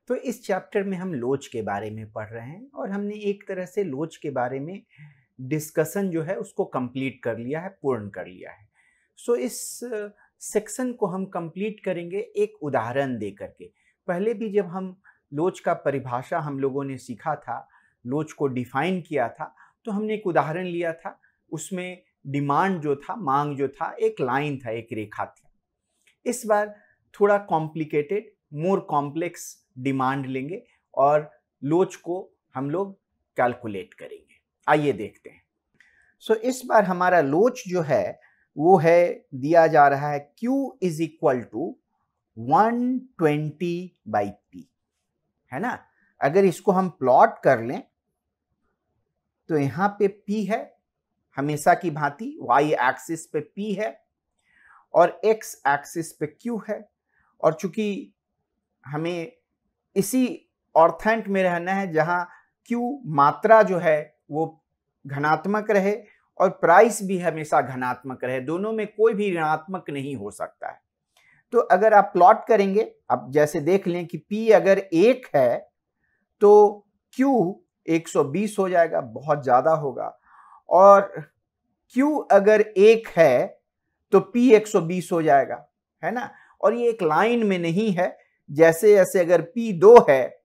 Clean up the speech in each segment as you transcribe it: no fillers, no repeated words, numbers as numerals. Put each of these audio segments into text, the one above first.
तो इस चैप्टर में हम लोच के बारे में पढ़ रहे हैं और हमने एक तरह से लोच के बारे में डिस्कशन जो है उसको कंप्लीट कर लिया है, पूर्ण कर लिया है। सो इस सेक्शन को हम कंप्लीट करेंगे एक उदाहरण दे करके। पहले भी जब हम लोच का परिभाषा हम लोगों ने सीखा था, लोच को डिफाइन किया था, तो हमने एक उदाहरण लिया था। उसमें डिमांड जो था, मांग जो था, एक लाइन था, एक रेखा थी। इस बार थोड़ा कॉम्प्लिकेटेड, मोर कॉम्प्लेक्स डिमांड लेंगे और लोच को हम लोग कैलकुलेट करेंगे। आइए देखते हैं। सो इस बार हमारा लोच जो है वो है, दिया जा रहा है Q is equal to 120/P, है ना। अगर इसको हम प्लॉट कर लें तो यहां पे P है, हमेशा की भांति y एक्सिस पे P है और x एक्सिस पे Q है। और चूंकि हमें इसी ऑर्थेंट में रहना है जहां Q मात्रा जो है वो धनात्मक रहे और प्राइस भी हमेशा धनात्मक रहे, दोनों में कोई भी ऋणात्मक नहीं हो सकता है। तो अगर आप प्लॉट करेंगे, अब जैसे देख लें कि P अगर 1 है तो Q 120 हो जाएगा, बहुत ज्यादा होगा, और Q अगर 1 है तो P 120 हो जाएगा, है ना। और ये एक लाइन में नहीं है, जैसे जैसे अगर P 2 है,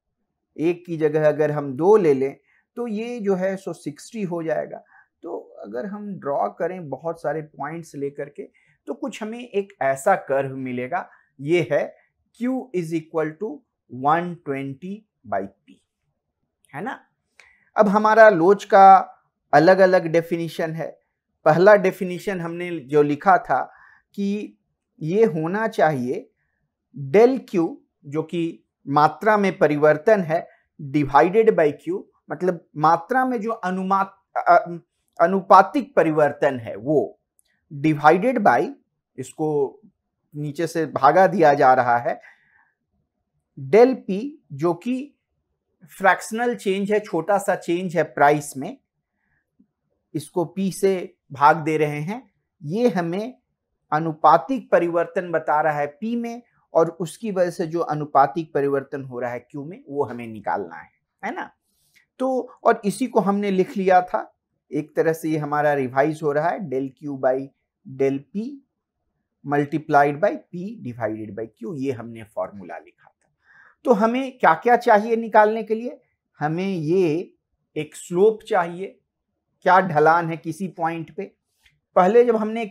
1 की जगह अगर हम 2 ले लें तो ये जो है 60 हो जाएगा। तो अगर हम ड्रॉ करें बहुत सारे पॉइंट्स लेकर के तो कुछ हमें एक ऐसा कर्व मिलेगा। ये है Q is equal to 120/P, है ना। अब हमारा लोच का अलग अलग डेफिनेशन है। पहला डेफिनेशन हमने जो लिखा था कि ये होना चाहिए डेल Q, जो कि मात्रा में परिवर्तन है, डिवाइडेड बाय Q, मतलब मात्रा में जो अनुपातिक परिवर्तन है वो, डिवाइडेड बाय, इसको नीचे से भागा दिया जा रहा है, डेल P, जो कि फ्रैक्शनल चेंज है, छोटा सा चेंज है प्राइस में, इसको P से भाग दे रहे हैं। ये हमें अनुपातिक परिवर्तन बता रहा है P में, और उसकी वजह से जो अनुपातिक परिवर्तन हो रहा है Q में, वो हमें निकालना है ना। तो और इसी को हमने लिख लिया था, एक तरह से ये हमारा रिवाइज हो रहा है, del Q by del P multiplied by P divided by Q, ये हमने फॉर्मूला लिखा था। तो हमें क्या क्या चाहिए निकालने के लिए? हमें ये एक स्लोप चाहिए, क्या ढलान है किसी पॉइंट पे। पहले जब हमने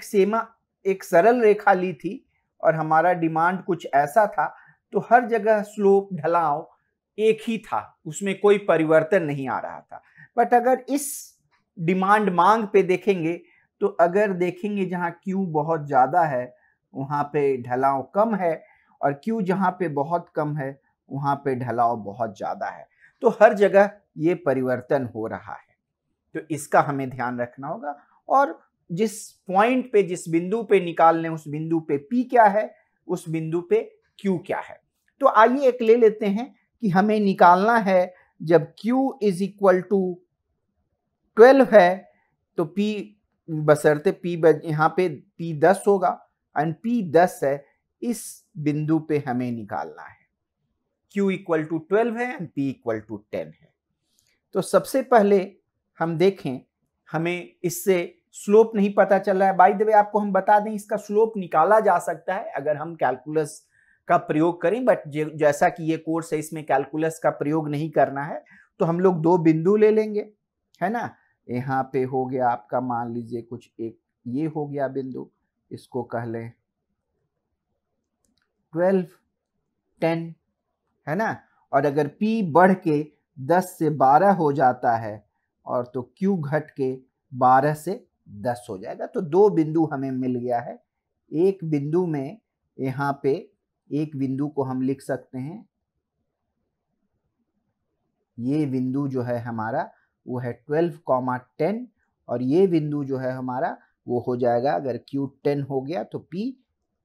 एक सरल रेखा ली थी और हमारा डिमांड कुछ ऐसा था, तो हर जगह स्लोप, ढलाव एक ही था, उसमें कोई परिवर्तन नहीं आ रहा था। बट अगर इस डिमांड मांग पे देखेंगे तो अगर देखेंगे जहां Q बहुत ज्यादा है वहां पे ढलाव कम है, और Q जहां पे बहुत कम है वहां पे ढलाव बहुत ज्यादा है। तो हर जगह ये परिवर्तन हो रहा है, तो इसका हमें ध्यान रखना होगा। और जिस पॉइंट पे, जिस बिंदु पे निकाल लें, उस बिंदु पे P क्या है, उस बिंदु पे Q क्या है। तो आइए एक ले लेते हैं कि हमें निकालना है, जब Q इज इक्वल टू 12 है तो P, बशर्ते P यहाँ पे P 10 होगा, एंड P 10 है, इस बिंदु पे हमें निकालना है। Q इक्वल टू 12 है एंड P इक्वल टू 10 है। तो सबसे पहले हम देखें, हमें इससे स्लोप नहीं पता चल रहा है। बाय द वे आपको हम बता दें, इसका स्लोप निकाला जा सकता है अगर हम कैलकुलस का प्रयोग करें, बट जैसा कि ये कोर्स है इसमें कैलकुलस का प्रयोग नहीं करना है, तो हम लोग दो बिंदु ले लेंगे, है ना। यहाँ पे हो गया आपका, मान लीजिए कुछ एक ये हो गया बिंदु, इसको कह लें 12, 10, है ना। और अगर P बढ़ के 10 से 12 हो जाता है और तो Q घट के 12 से 10 हो जाएगा। तो दो बिंदु हमें मिल गया है। एक बिंदु में यहाँ पे, एक बिंदु को हम लिख सकते हैं, ये बिंदु जो है हमारा वो है 12, 10, और ये बिंदु जो है हमारा वो हो जाएगा, अगर Q 10 हो गया तो P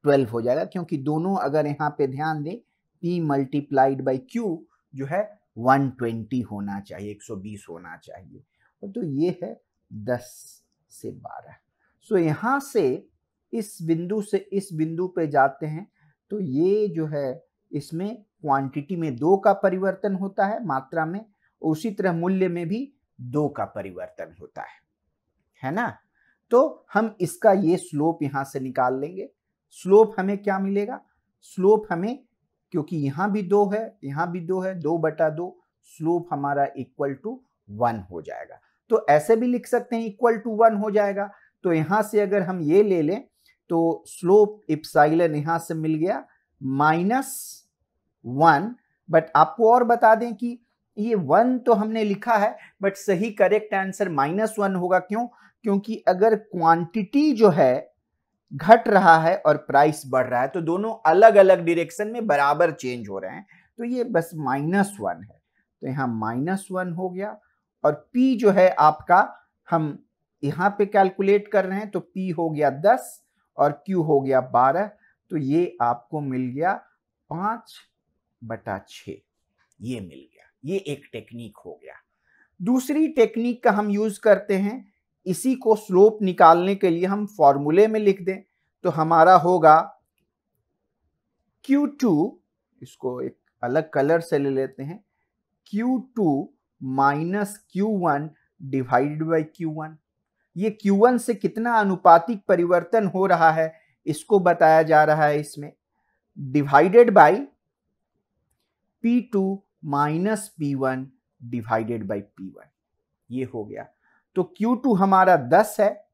12 हो जाएगा, क्योंकि दोनों अगर यहाँ पे ध्यान दें, P मल्टीप्लाइड बाई Q जो है 120 होना चाहिए, 120 होना चाहिए। तो ये है 10 से 12। सो यहाँ से इस बिंदु से इस बिंदु पे जाते हैं तो ये जो है इसमें क्वांटिटी में 2 का परिवर्तन होता है मात्रा में, उसी तरह मूल्य में भी 2 का परिवर्तन होता है ना। तो हम इसका ये स्लोप यहां से निकाल लेंगे। स्लोप हमें क्या मिलेगा? स्लोप हमें, क्योंकि यहां भी 2 है, यहां भी 2 है, 2/2, स्लोप हमारा इक्वल टू 1 हो जाएगा। तो ऐसे भी लिख सकते हैं इक्वल टू 1 हो जाएगा। तो यहां से अगर हम ये ले लें तो स्लोप इप्सिलॉन यहां से मिल गया -1। बट आपको और बता दें कि ये 1 तो हमने लिखा है, बट सही करेक्ट आंसर -1 होगा। क्यों? क्योंकि अगर क्वांटिटी जो है घट रहा है और प्राइस बढ़ रहा है तो दोनों अलग अलग डायरेक्शन में बराबर चेंज हो रहे हैं, तो ये बस -1 है। तो यहाँ -1 हो गया। और P जो है आपका, हम यहाँ पे कैलकुलेट कर रहे हैं, तो P हो गया 10 और Q हो गया 12। तो ये आपको मिल गया 5/6, ये मिल गया। ये एक टेक्निक हो गया। दूसरी टेक्निक का हम यूज करते हैं, इसी को स्लोप निकालने के लिए हम फॉर्मूले में लिख दें तो हमारा होगा Q2, इसको एक अलग कलर से ले लेते हैं, Q2 minus Q1 divided by Q1। ये Q1 से कितना अनुपातिक परिवर्तन हो रहा है इसको बताया जा रहा है इसमें, divided by P2 minus P1 divided by P1, ये हो गया। तो Q2 हमारा 10 है,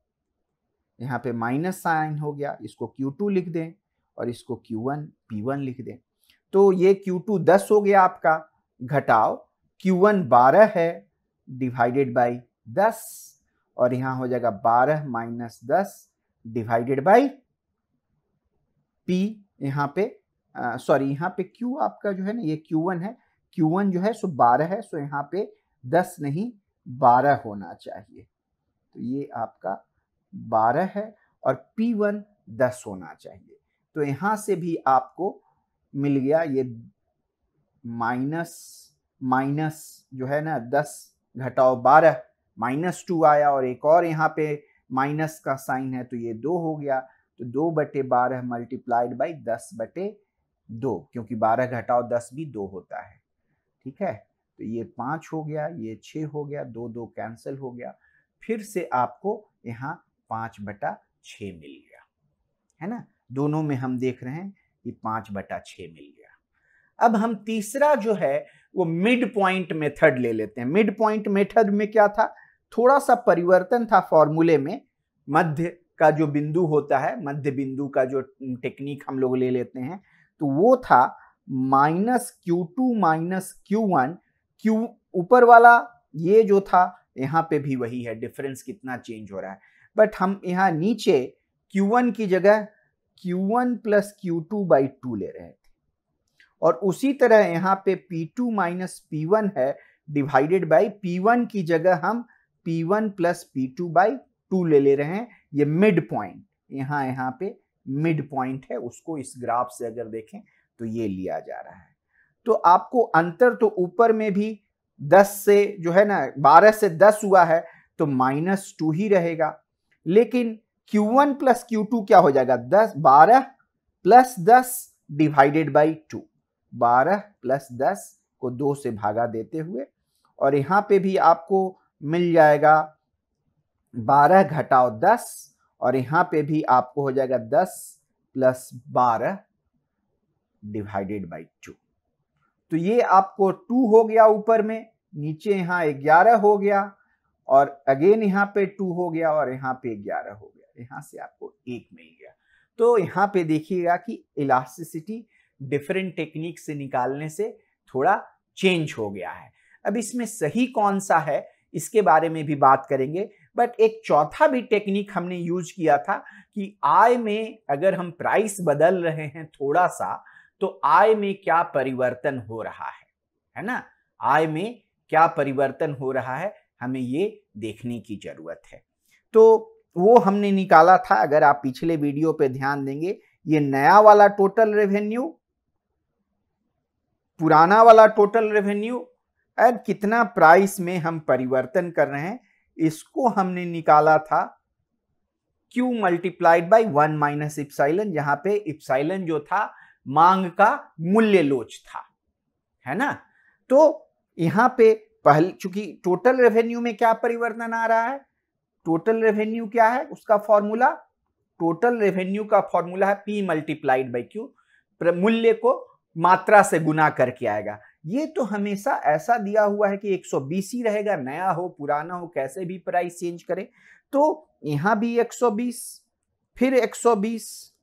यहाँ पे माइनस साइन हो गया, इसको Q2 लिख दें और इसको Q1 P1 लिख दें। तो ये Q2 10 हो गया आपका, घटाओ Q1 12 है डिवाइडेड बाई 10, और यहाँ हो जाएगा 12 माइनस 10 डिवाइडेड बाई P, यहाँ पे सॉरी यहाँ पे Q आपका जो है ना, ये Q1 है, Q1 जो है सो 12 है, सो यहाँ पे 10 नहीं 12 होना चाहिए। तो ये आपका 12 है और P1 10 होना चाहिए। तो यहाँ से भी आपको मिल गया ये माइनस जो है ना 10 घटाओ 12 -2 आया, और एक और यहाँ पे माइनस का साइन है तो ये 2 हो गया। तो 2/12 मल्टीप्लाइड बाई 10/2, क्योंकि 12 घटाओ 10 भी 2 होता है। ठीक है, तो ये 5 हो गया, ये 6 हो गया, 2 कैंसिल हो गया, फिर से आपको यहाँ 5/6 मिल गया, है ना। दोनों में हम देख रहे हैं ये 5/6 मिल गया। अब हम तीसरा जो है वो मिड पॉइंट मेथड ले लेते हैं। मिड पॉइंट मेथड में क्या था, थोड़ा सा परिवर्तन था फॉर्मूले में। मध्य का जो बिंदु होता है, मध्य बिंदु का जो टेक्निक हम लोग ले लेते हैं, तो वो था -Q2 माइनस Q1। Q ऊपर वाला ये जो था, यहाँ पे भी वही है, डिफरेंस कितना चेंज हो रहा है, बट हम यहाँ नीचे Q1 की जगह Q1 प्लस Q2/2 ले रहे थे, और उसी तरह यहाँ पे P2 माइनस P1 है डिवाइडेड बाई P1 की जगह हम P1 प्लस P2/2 ले रहे हैं। ये मिड पॉइंट, यहाँ पे मिड पॉइंट है, उसको इस ग्राफ से अगर देखें तो ये लिया जा रहा है। तो आपको अंतर तो ऊपर में भी 10 से जो है ना 12 से 10 हुआ है तो -2 ही रहेगा, लेकिन Q1 प्लस Q2 क्या हो जाएगा, 12 प्लस 10 डिवाइडेड बाई 2, 12 प्लस 10 को 2 से भागा देते हुए, और यहाँ पे भी आपको मिल जाएगा 12 घटाओ 10, और यहाँ पे भी आपको हो जाएगा 10 प्लस 12 डिवाइडेड बाई 2। तो ये आपको 2 हो गया ऊपर में, नीचे यहाँ 11 हो गया, और अगेन यहाँ पे 2 हो गया, और यहाँ पे 11 हो गया, यहाँ से आपको 1 मिल गया। तो यहाँ पे देखिएगा कि इलास्टिसिटी डिफरेंट टेक्निक से निकालने से थोड़ा चेंज हो गया है। अब इसमें सही कौन सा है इसके बारे में भी बात करेंगे, बट एक चौथा भी टेक्निक हमने यूज किया था कि आय में अगर हम प्राइस बदल रहे हैं थोड़ा सा, तो आय में क्या परिवर्तन हो रहा है ना, आय में क्या परिवर्तन हो रहा है हमें ये देखने की जरूरत है। तो वो हमने निकाला था, अगर आप पिछले वीडियो पे ध्यान देंगे, ये नया वाला टोटल रेवेन्यू, पुराना वाला टोटल रेवेन्यू, और कितना प्राइस में हम परिवर्तन कर रहे हैं, इसको हमने निकाला था Q multiplied by 1 minus epsilon, जहां पे इप्सिलॉन जो था मांग का मूल्य लोच था, है ना। तो यहां पे पहले चूंकि टोटल रेवेन्यू में क्या परिवर्तन आ रहा है, टोटल रेवेन्यू क्या है उसका फॉर्मूला, टोटल रेवेन्यू का फॉर्मूला है P मल्टीप्लाइड बाई Q, मूल्य को मात्रा से गुना करके आएगा। ये तो हमेशा ऐसा दिया हुआ है कि 120 ही रहेगा, नया हो पुराना हो कैसे भी प्राइस चेंज करे। तो यहां भी 120 फिर 120,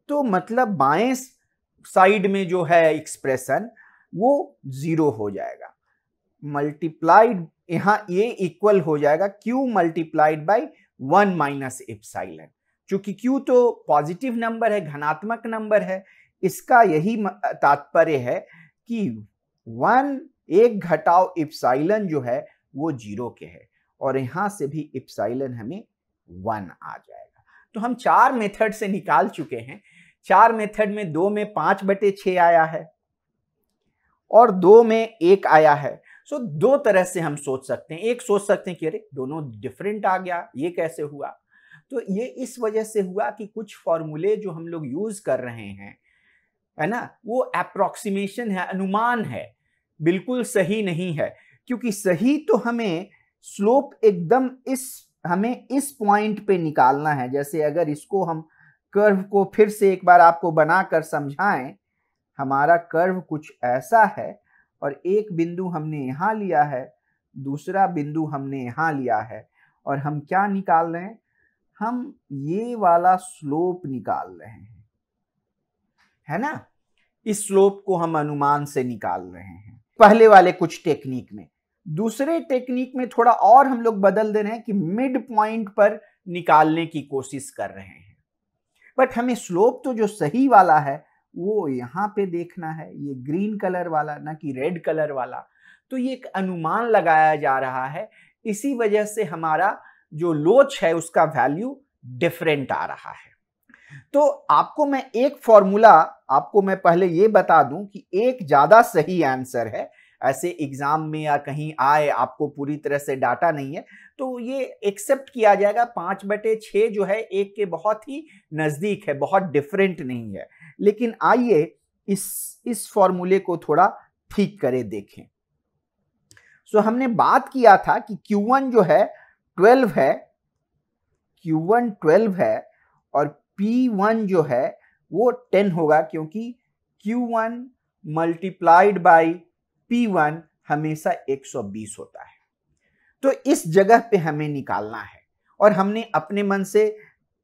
तो मतलब बाएं साइड में जो है एक्सप्रेशन वो 0 हो जाएगा, मल्टीप्लाइड यहां ये इक्वल हो जाएगा Q multiplied by 1 minus epsilon. चूंकि Q तो पॉजिटिव नंबर है, धनात्मक नंबर है, इसका यही तात्पर्य है कि 1 घटाव एप्सिलॉन जो है वो 0 के है, और यहां से भी एप्सिलॉन हमें 1 आ जाएगा। तो हम 4 मेथड से निकाल चुके हैं। 4 मेथड में 2 में 5/6 आया है और 2 में 1 आया है। सो दो तरह से हम सोच सकते हैं। एक सोच सकते हैं कि अरे दोनों डिफरेंट आ गया, ये कैसे हुआ। तो ये इस वजह से हुआ कि कुछ फॉर्मूले जो हम लोग यूज कर रहे हैं, है ना, वो अप्रोक्सीमेशन है, अनुमान है, बिल्कुल सही नहीं है। क्योंकि सही तो हमें स्लोप एकदम हमें इस पॉइंट पे निकालना है। जैसे अगर इसको हम कर्व को फिर से एक बार आपको बनाकर समझाएं, हमारा कर्व कुछ ऐसा है और एक बिंदु हमने यहां लिया है, दूसरा बिंदु हमने यहां लिया है, और हम क्या निकाल रहे हैं, हम ये वाला स्लोप निकाल रहे हैं, है ना। इस स्लोप को हम अनुमान से निकाल रहे हैं पहले वाले कुछ टेक्निक में। दूसरे टेक्निक में थोड़ा और हम लोग बदल दे रहे हैं कि मिड पॉइंट पर निकालने की कोशिश कर रहे हैं। बट हमें स्लोप तो जो सही वाला है वो यहां पे देखना है, ये ग्रीन कलर वाला, ना कि रेड कलर वाला। तो ये एक अनुमान लगाया जा रहा है, इसी वजह से हमारा जो लोच है उसका वैल्यू डिफरेंट आ रहा है। तो आपको मैं एक फॉर्मूला, आपको मैं पहले ये बता दूं कि एक ज्यादा सही आंसर है। ऐसे एग्जाम में या कहीं आए आपको पूरी तरह से डाटा नहीं है तो ये एक्सेप्ट किया जाएगा। 5/6 जो है 1 के बहुत ही नजदीक है, बहुत डिफरेंट नहीं है। लेकिन आइए इस फॉर्मूले को थोड़ा ठीक करे देखें। सो हमने बात किया था कि Q1 जो है 12 है, Q1 12 है, और P1 जो है वो 10 होगा, क्योंकि Q1 मल्टीप्लाइड बाई P1 हमेशा 120 होता है। तो इस जगह पे हमें निकालना है, और हमने अपने मन से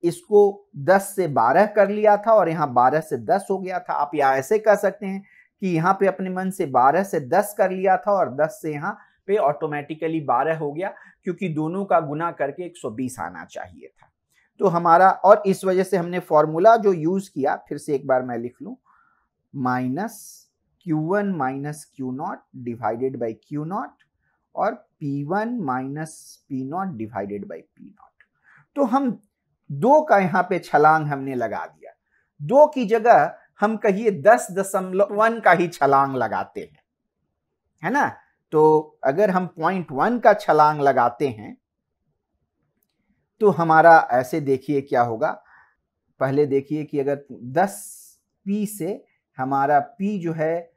इसको 10 से 12 कर लिया था और यहाँ 12 से 10 हो गया था। आप यहाँ ऐसे कह सकते हैं कि यहाँ पे अपने मन से 12 से 10 कर लिया था और 10 से यहाँ पे ऑटोमेटिकली 12 हो गया, क्योंकि दोनों का गुना करके 120 आना चाहिए था। तो हमारा, और इस वजह से हमने फॉर्मूला जो यूज किया, फिर से एक बार मैं लिख लूं, minus Q1 minus Q0 divided by Q0 और P1 minus P0 divided by P0। तो हम 2 का यहाँ पे छलांग हमने लगा दिया। 2 की जगह हम कहिए 10.1 का ही छलांग लगाते हैं, है ना। तो अगर हम 0.1 का छलांग लगाते हैं तो हमारा ऐसे देखिए क्या होगा। पहले देखिए कि अगर 10 P से हमारा P जो है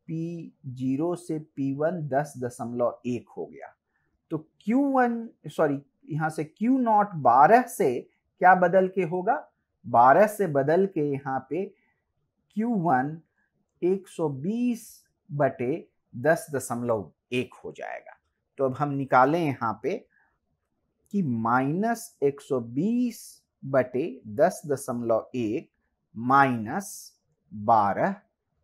P0 से P1 10.1 हो गया। तो Q1 सॉरी यहां से Q0 12 से क्या बदल के होगा, 12 से बदल के यहाँ पे Q1 120/10.1 हो जाएगा। तो अब हम निकालें यहाँ पे कि -120/10.1 माइनस 12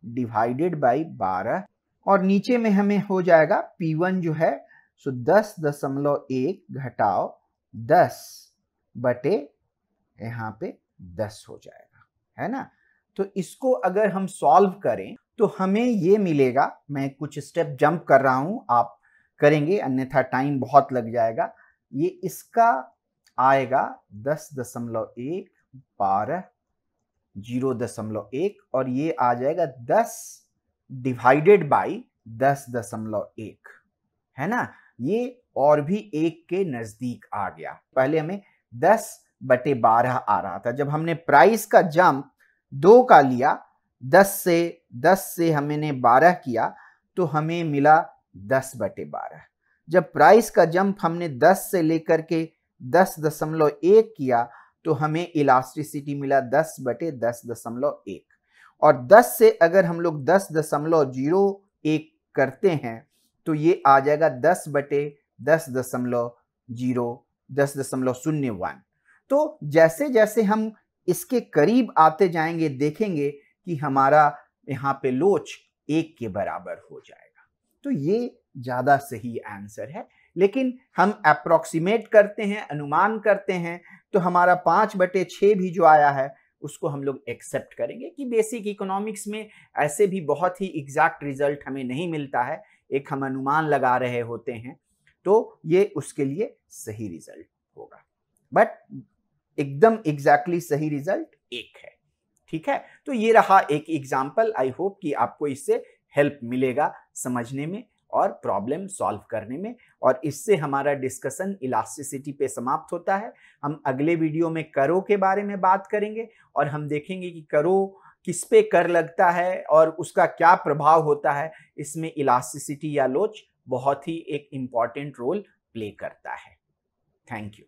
डिवाइडेड बाई 12, और नीचे में हमें हो जाएगा P1 जो है सो 10.1 घटाओ 10 बटे यहाँ पे 10 हो जाएगा, है ना। तो इसको अगर हम सॉल्व करें तो हमें ये मिलेगा। मैं कुछ स्टेप जंप कर रहा हूं, आप करेंगे अन्यथा टाइम बहुत लग जाएगा। ये इसका आएगा 10.1 12 0.1 और ये आ जाएगा 10 डिवाइडेड बाई 10.1, है ना। ये और भी 1 के नजदीक आ गया। पहले हमें 10/12 आ रहा था। जब हमने प्राइस का जंप 2 का लिया, 10 से हमने 12 किया, तो हमें मिला 10/12। जब प्राइस का जंप हमने 10 से लेकर के 10.1 किया तो हमें इलास्टिसिटी मिला 10/10.1। और 10 से अगर हम लोग 10.01 करते हैं तो ये आ जाएगा 10/10.01। तो जैसे जैसे हम इसके करीब आते जाएंगे देखेंगे कि हमारा यहाँ पे लोच 1 के बराबर हो जाएगा। तो ये ज्यादा सही आंसर है, लेकिन हम अप्रोक्सीमेट करते हैं, अनुमान करते हैं, तो हमारा 5/6 भी जो आया है उसको हम लोग एक्सेप्ट करेंगे कि बेसिक इकोनॉमिक्स में ऐसे भी बहुत ही एग्जैक्ट रिजल्ट हमें नहीं मिलता है, एक हम अनुमान लगा रहे होते हैं, तो ये उसके लिए सही रिजल्ट होगा। बट एकदम एग्जैक्टली सही रिजल्ट 1 है। ठीक है, तो ये रहा एक एग्जाम्पल। आई होप कि आपको इससे हेल्प मिलेगा समझने में और प्रॉब्लम सॉल्व करने में। और इससे हमारा डिस्कशन इलास्टिसिटी पे समाप्त होता है। हम अगले वीडियो में करों के बारे में बात करेंगे और हम देखेंगे कि करों किस पे कर लगता है और उसका क्या प्रभाव होता है। इसमें इलास्टिसिटी या लोच बहुत ही एक इम्पॉर्टेंट रोल प्ले करता है। Thank you.